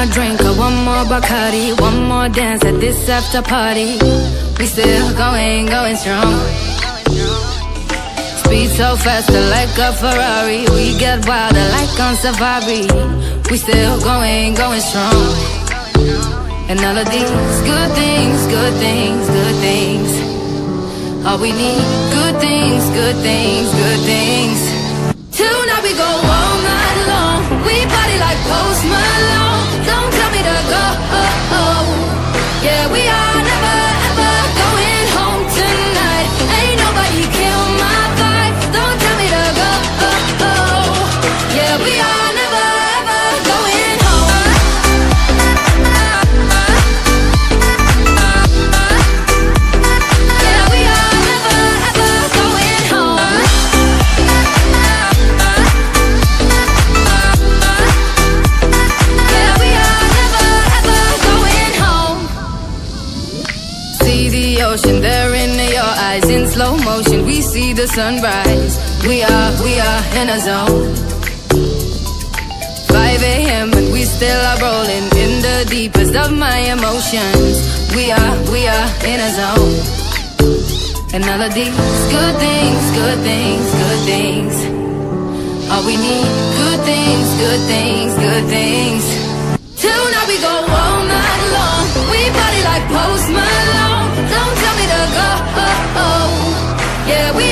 more drink or one more Bacardi, one more dance at this after party. We still going strong. Speed so faster like a Ferrari. We get wilder like on safari. We still going strong. And all of these good things, good things, good things. All we need, good things, good things, good things. Tonight we go all night long. We party like Post Malone. Don't tell me to go. Yeah, we are never ever going home tonight. Ain't nobody kill my vibe. Don't tell me to go. Yeah, we are never ever going home. Yeah, we are never ever going home. Yeah, we are never ever going home. See the ocean there in your eyes in slow motion. We see the sunrise. We are in a zone. 5 a.m. and we still are rolling in the deepest of my emotions. We are in a zone. And all of these good things, good things, good things. All we need, good things, good things, good things. Tonight we go all night long. We party like Post Malone. Don't tell me to go. Yeah, we